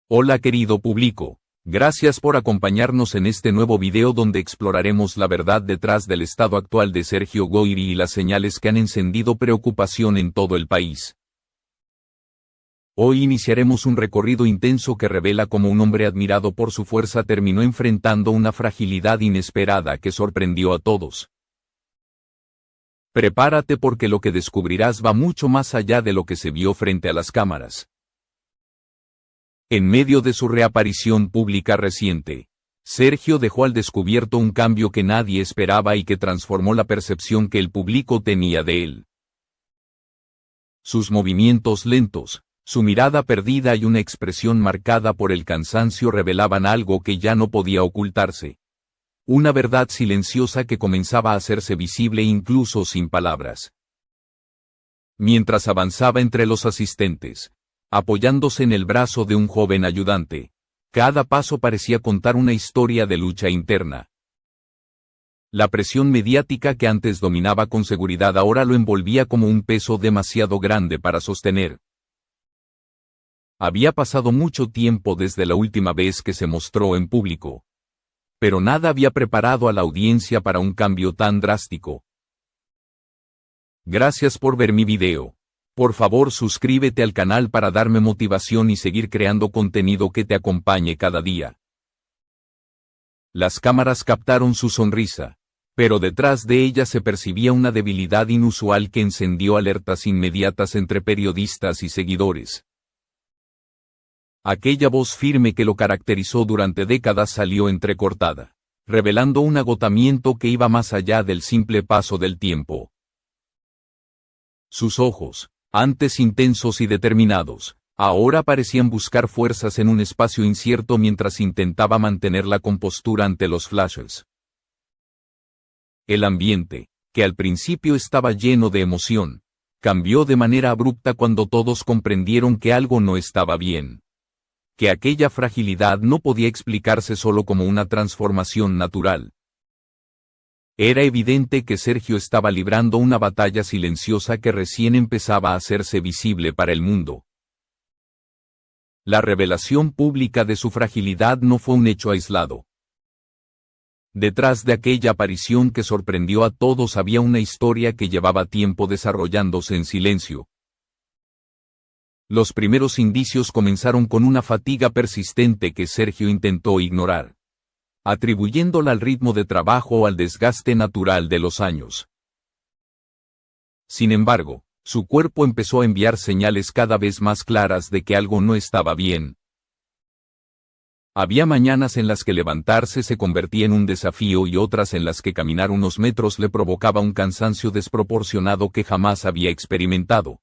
Hola querido público, gracias por acompañarnos en este nuevo video donde exploraremos la verdad detrás del estado actual de Sergio Goyri y las señales que han encendido preocupación en todo el país. Hoy iniciaremos un recorrido intenso que revela cómo un hombre admirado por su fuerza terminó enfrentando una fragilidad inesperada que sorprendió a todos. Prepárate porque lo que descubrirás va mucho más allá de lo que se vio frente a las cámaras. En medio de su reaparición pública reciente, Sergio dejó al descubierto un cambio que nadie esperaba y que transformó la percepción que el público tenía de él. Sus movimientos lentos, su mirada perdida y una expresión marcada por el cansancio revelaban algo que ya no podía ocultarse. Una verdad silenciosa que comenzaba a hacerse visible incluso sin palabras. Mientras avanzaba entre los asistentes, apoyándose en el brazo de un joven ayudante, cada paso parecía contar una historia de lucha interna. La presión mediática que antes dominaba con seguridad ahora lo envolvía como un peso demasiado grande para sostener. Había pasado mucho tiempo desde la última vez que se mostró en público, pero nada había preparado a la audiencia para un cambio tan drástico. Gracias por ver mi video. Por favor suscríbete al canal para darme motivación y seguir creando contenido que te acompañe cada día. Las cámaras captaron su sonrisa, pero detrás de ella se percibía una debilidad inusual que encendió alertas inmediatas entre periodistas y seguidores. Aquella voz firme que lo caracterizó durante décadas salió entrecortada, revelando un agotamiento que iba más allá del simple paso del tiempo. Sus ojos, antes intensos y determinados, ahora parecían buscar fuerzas en un espacio incierto mientras intentaba mantener la compostura ante los flashes. El ambiente, que al principio estaba lleno de emoción, cambió de manera abrupta cuando todos comprendieron que algo no estaba bien. Que aquella fragilidad no podía explicarse solo como una transformación natural. Era evidente que Sergio estaba librando una batalla silenciosa que recién empezaba a hacerse visible para el mundo. La revelación pública de su fragilidad no fue un hecho aislado. Detrás de aquella aparición que sorprendió a todos había una historia que llevaba tiempo desarrollándose en silencio. Los primeros indicios comenzaron con una fatiga persistente que Sergio intentó ignorar, atribuyéndola al ritmo de trabajo o al desgaste natural de los años. Sin embargo, su cuerpo empezó a enviar señales cada vez más claras de que algo no estaba bien. Había mañanas en las que levantarse se convertía en un desafío y otras en las que caminar unos metros le provocaba un cansancio desproporcionado que jamás había experimentado.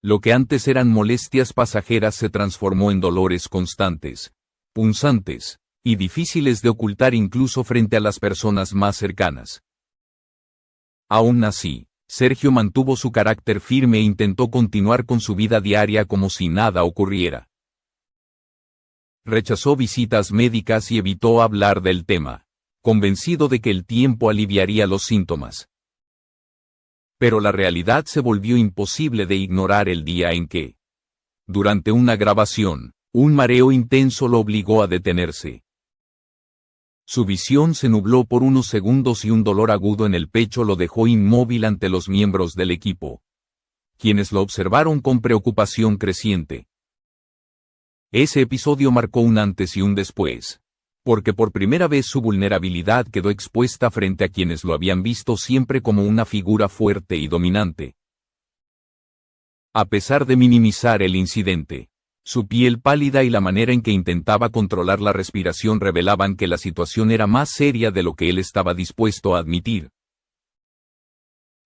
Lo que antes eran molestias pasajeras se transformó en dolores constantes, punzantes, y difíciles de ocultar incluso frente a las personas más cercanas. Aún así, Sergio mantuvo su carácter firme e intentó continuar con su vida diaria como si nada ocurriera. Rechazó visitas médicas y evitó hablar del tema, convencido de que el tiempo aliviaría los síntomas. Pero la realidad se volvió imposible de ignorar el día en que, durante una grabación, un mareo intenso lo obligó a detenerse. Su visión se nubló por unos segundos y un dolor agudo en el pecho lo dejó inmóvil ante los miembros del equipo, quienes lo observaron con preocupación creciente. Ese episodio marcó un antes y un después, porque por primera vez su vulnerabilidad quedó expuesta frente a quienes lo habían visto siempre como una figura fuerte y dominante. A pesar de minimizar el incidente, su piel pálida y la manera en que intentaba controlar la respiración revelaban que la situación era más seria de lo que él estaba dispuesto a admitir.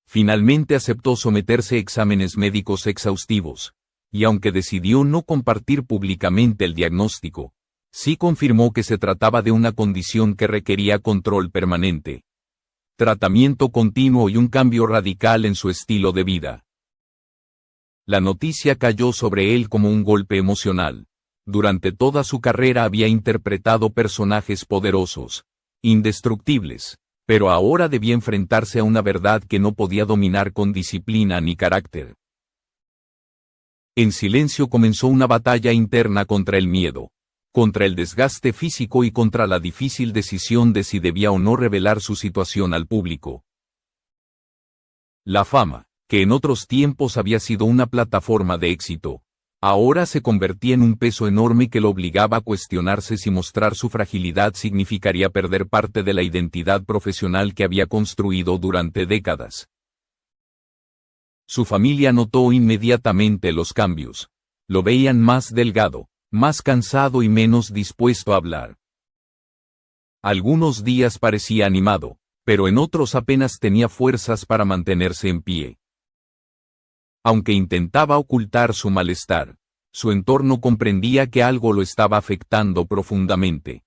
Finalmente aceptó someterse a exámenes médicos exhaustivos, y aunque decidió no compartir públicamente el diagnóstico, sí confirmó que se trataba de una condición que requería control permanente, tratamiento continuo y un cambio radical en su estilo de vida. La noticia cayó sobre él como un golpe emocional. Durante toda su carrera había interpretado personajes poderosos, indestructibles, pero ahora debía enfrentarse a una verdad que no podía dominar con disciplina ni carácter. En silencio comenzó una batalla interna contra el miedo, contra el desgaste físico y contra la difícil decisión de si debía o no revelar su situación al público. La fama, que en otros tiempos había sido una plataforma de éxito, ahora se convertía en un peso enorme que lo obligaba a cuestionarse si mostrar su fragilidad significaría perder parte de la identidad profesional que había construido durante décadas. Su familia notó inmediatamente los cambios. Lo veían más delgado, más cansado y menos dispuesto a hablar. Algunos días parecía animado, pero en otros apenas tenía fuerzas para mantenerse en pie. Aunque intentaba ocultar su malestar, su entorno comprendía que algo lo estaba afectando profundamente.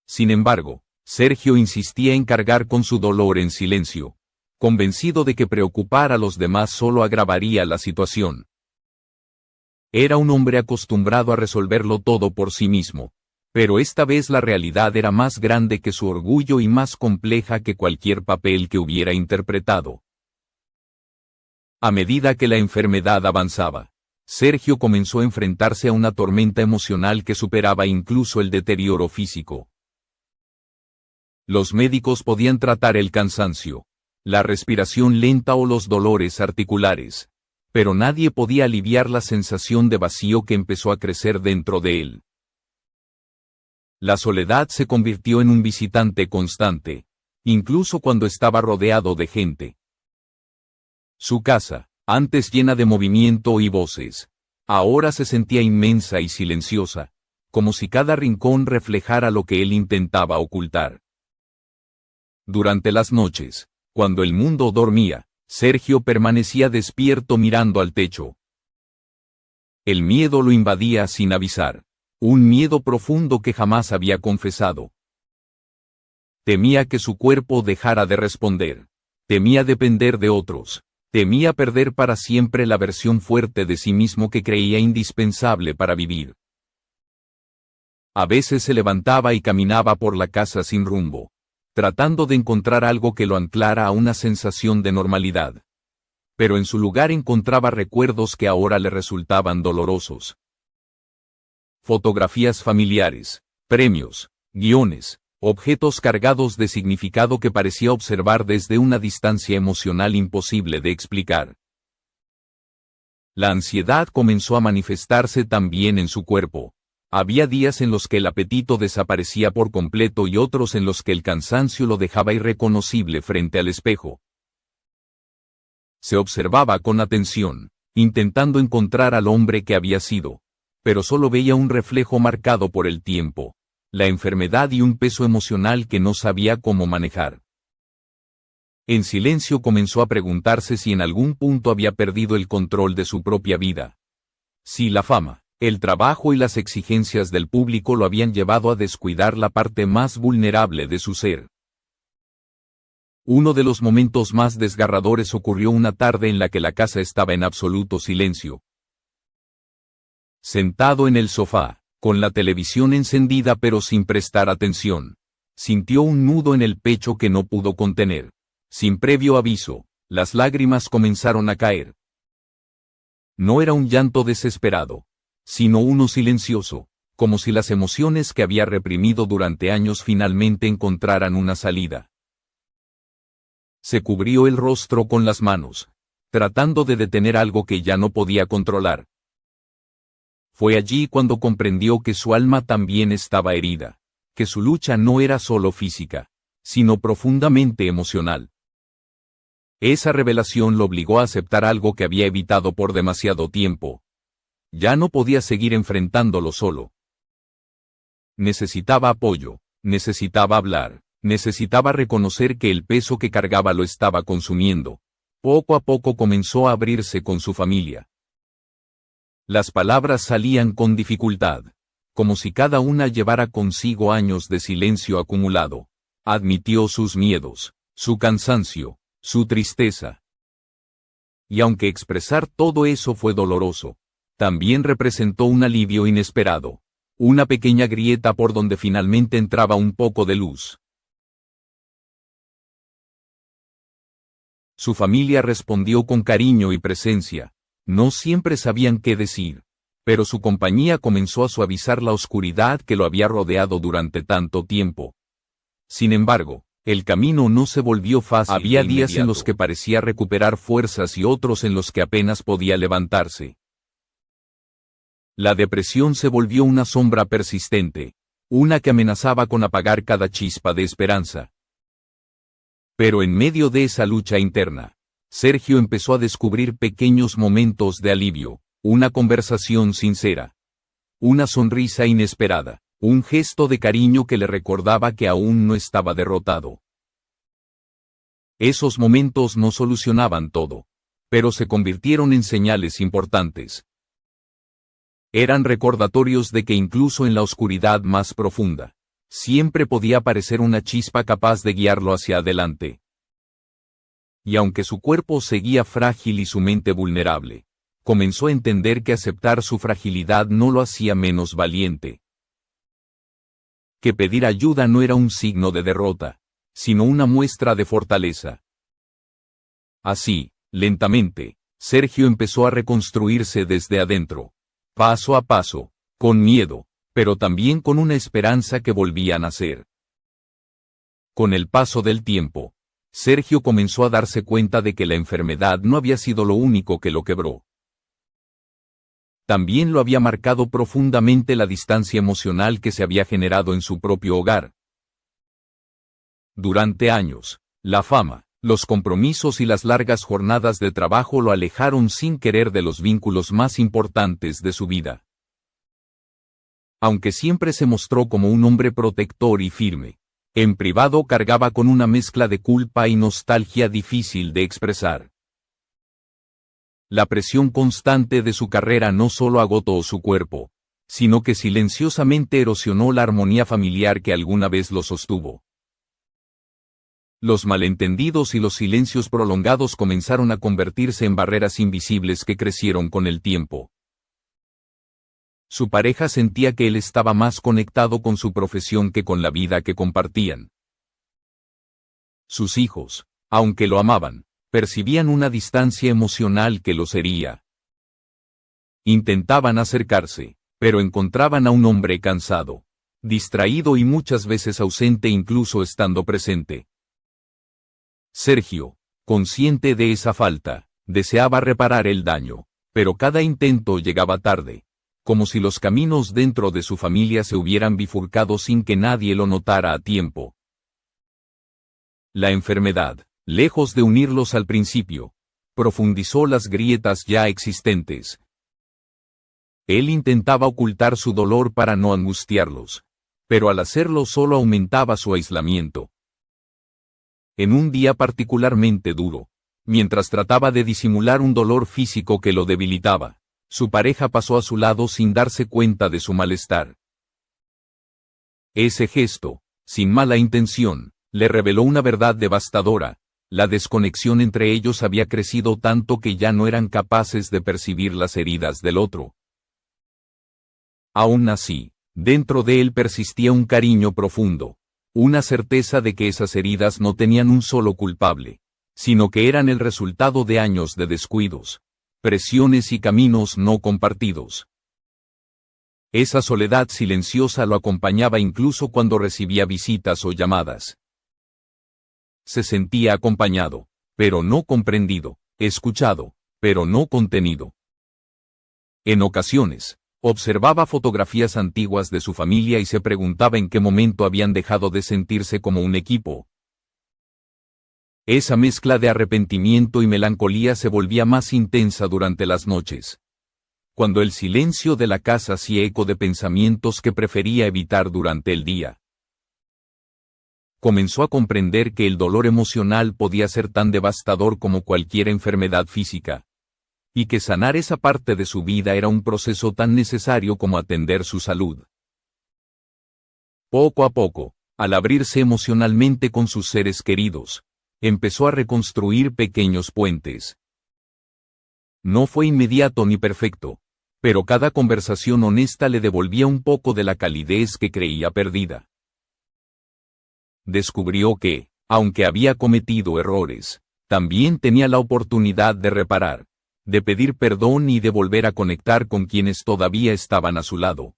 Sin embargo, Sergio insistía en cargar con su dolor en silencio, convencido de que preocupar a los demás solo agravaría la situación. Era un hombre acostumbrado a resolverlo todo por sí mismo, pero esta vez la realidad era más grande que su orgullo y más compleja que cualquier papel que hubiera interpretado. A medida que la enfermedad avanzaba, Sergio comenzó a enfrentarse a una tormenta emocional que superaba incluso el deterioro físico. Los médicos podían tratar el cansancio, la respiración lenta o los dolores articulares, pero nadie podía aliviar la sensación de vacío que empezó a crecer dentro de él. La soledad se convirtió en un visitante constante, incluso cuando estaba rodeado de gente. Su casa, antes llena de movimiento y voces, ahora se sentía inmensa y silenciosa, como si cada rincón reflejara lo que él intentaba ocultar. Durante las noches, cuando el mundo dormía, Sergio permanecía despierto mirando al techo. El miedo lo invadía sin avisar, un miedo profundo que jamás había confesado. Temía que su cuerpo dejara de responder, temía depender de otros. Temía perder para siempre la versión fuerte de sí mismo que creía indispensable para vivir. A veces se levantaba y caminaba por la casa sin rumbo, tratando de encontrar algo que lo anclara a una sensación de normalidad. Pero en su lugar encontraba recuerdos que ahora le resultaban dolorosos. Fotografías familiares, premios, guiones, objetos cargados de significado que parecía observar desde una distancia emocional imposible de explicar. La ansiedad comenzó a manifestarse también en su cuerpo. Había días en los que el apetito desaparecía por completo y otros en los que el cansancio lo dejaba irreconocible frente al espejo. Se observaba con atención, intentando encontrar al hombre que había sido, pero solo veía un reflejo marcado por el tiempo, la enfermedad y un peso emocional que no sabía cómo manejar. En silencio comenzó a preguntarse si en algún punto había perdido el control de su propia vida. Si la fama, el trabajo y las exigencias del público lo habían llevado a descuidar la parte más vulnerable de su ser. Uno de los momentos más desgarradores ocurrió una tarde en la que la casa estaba en absoluto silencio. Sentado en el sofá, con la televisión encendida pero sin prestar atención, sintió un nudo en el pecho que no pudo contener. Sin previo aviso, las lágrimas comenzaron a caer. No era un llanto desesperado, sino uno silencioso, como si las emociones que había reprimido durante años finalmente encontraran una salida. Se cubrió el rostro con las manos, tratando de detener algo que ya no podía controlar. Fue allí cuando comprendió que su alma también estaba herida, que su lucha no era solo física, sino profundamente emocional. Esa revelación lo obligó a aceptar algo que había evitado por demasiado tiempo. Ya no podía seguir enfrentándolo solo. Necesitaba apoyo, necesitaba hablar, necesitaba reconocer que el peso que cargaba lo estaba consumiendo. Poco a poco comenzó a abrirse con su familia. Las palabras salían con dificultad, como si cada una llevara consigo años de silencio acumulado. Admitió sus miedos, su cansancio, su tristeza. Y aunque expresar todo eso fue doloroso, también representó un alivio inesperado, una pequeña grieta por donde finalmente entraba un poco de luz. Su familia respondió con cariño y presencia, No siempre sabían qué decir, pero su compañía comenzó a suavizar la oscuridad que lo había rodeado durante tanto tiempo. Sin embargo, el camino no se volvió fácil. Había días en los que parecía recuperar fuerzas y otros en los que apenas podía levantarse. La depresión se volvió una sombra persistente, una que amenazaba con apagar cada chispa de esperanza. Pero en medio de esa lucha interna, Sergio empezó a descubrir pequeños momentos de alivio, una conversación sincera, una sonrisa inesperada, un gesto de cariño que le recordaba que aún no estaba derrotado. Esos momentos no solucionaban todo, pero se convirtieron en señales importantes. Eran recordatorios de que incluso en la oscuridad más profunda, siempre podía aparecer una chispa capaz de guiarlo hacia adelante. Y aunque su cuerpo seguía frágil y su mente vulnerable, comenzó a entender que aceptar su fragilidad no lo hacía menos valiente. Que pedir ayuda no era un signo de derrota, sino una muestra de fortaleza. Así, lentamente, Sergio empezó a reconstruirse desde adentro, paso a paso, con miedo, pero también con una esperanza que volvía a nacer. Con el paso del tiempo, Sergio comenzó a darse cuenta de que la enfermedad no había sido lo único que lo quebró. También lo había marcado profundamente la distancia emocional que se había generado en su propio hogar. Durante años, la fama, los compromisos y las largas jornadas de trabajo lo alejaron sin querer de los vínculos más importantes de su vida. Aunque siempre se mostró como un hombre protector y firme, en privado cargaba con una mezcla de culpa y nostalgia difícil de expresar. La presión constante de su carrera no solo agotó su cuerpo, sino que silenciosamente erosionó la armonía familiar que alguna vez lo sostuvo. Los malentendidos y los silencios prolongados comenzaron a convertirse en barreras invisibles que crecieron con el tiempo. Su pareja sentía que él estaba más conectado con su profesión que con la vida que compartían. Sus hijos, aunque lo amaban, percibían una distancia emocional que los hería. Intentaban acercarse, pero encontraban a un hombre cansado, distraído y muchas veces ausente incluso estando presente. Sergio, consciente de esa falta, deseaba reparar el daño, pero cada intento llegaba tarde, como si los caminos dentro de su familia se hubieran bifurcado sin que nadie lo notara a tiempo. La enfermedad, lejos de unirlos al principio, profundizó las grietas ya existentes. Él intentaba ocultar su dolor para no angustiarlos, pero al hacerlo solo aumentaba su aislamiento. En un día particularmente duro, mientras trataba de disimular un dolor físico que lo debilitaba, su pareja pasó a su lado sin darse cuenta de su malestar. Ese gesto, sin mala intención, le reveló una verdad devastadora: la desconexión entre ellos había crecido tanto que ya no eran capaces de percibir las heridas del otro. Aún así, dentro de él persistía un cariño profundo, una certeza de que esas heridas no tenían un solo culpable, sino que eran el resultado de años de descuidos, presiones y caminos no compartidos. Esa soledad silenciosa lo acompañaba incluso cuando recibía visitas o llamadas. Se sentía acompañado, pero no comprendido, escuchado, pero no contenido. En ocasiones, observaba fotografías antiguas de su familia y se preguntaba en qué momento habían dejado de sentirse como un equipo. Esa mezcla de arrepentimiento y melancolía se volvía más intensa durante las noches, cuando el silencio de la casa hacía eco de pensamientos que prefería evitar durante el día. Comenzó a comprender que el dolor emocional podía ser tan devastador como cualquier enfermedad física, y que sanar esa parte de su vida era un proceso tan necesario como atender su salud. Poco a poco, al abrirse emocionalmente con sus seres queridos, empezó a reconstruir pequeños puentes. No fue inmediato ni perfecto, pero cada conversación honesta le devolvía un poco de la calidez que creía perdida. Descubrió que, aunque había cometido errores, también tenía la oportunidad de reparar, de pedir perdón y de volver a conectar con quienes todavía estaban a su lado.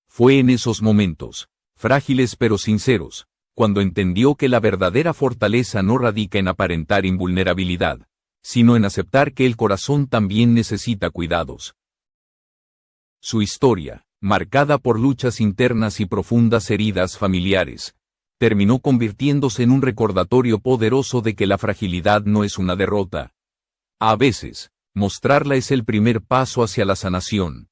Fue en esos momentos, frágiles pero sinceros, cuando entendió que la verdadera fortaleza no radica en aparentar invulnerabilidad, sino en aceptar que el corazón también necesita cuidados. Su historia, marcada por luchas internas y profundas heridas familiares, terminó convirtiéndose en un recordatorio poderoso de que la fragilidad no es una derrota. A veces, mostrarla es el primer paso hacia la sanación.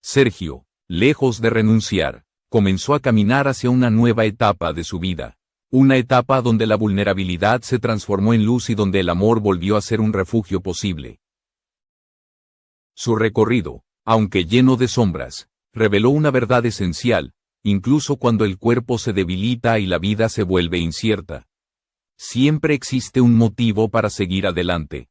Sergio, lejos de renunciar, comenzó a caminar hacia una nueva etapa de su vida. Una etapa donde la vulnerabilidad se transformó en luz y donde el amor volvió a ser un refugio posible. Su recorrido, aunque lleno de sombras, reveló una verdad esencial, incluso cuando el cuerpo se debilita y la vida se vuelve incierta. Siempre existe un motivo para seguir adelante.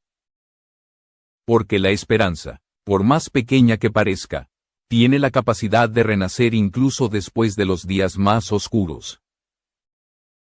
Porque la esperanza, por más pequeña que parezca, tiene la capacidad de renacer incluso después de los días más oscuros.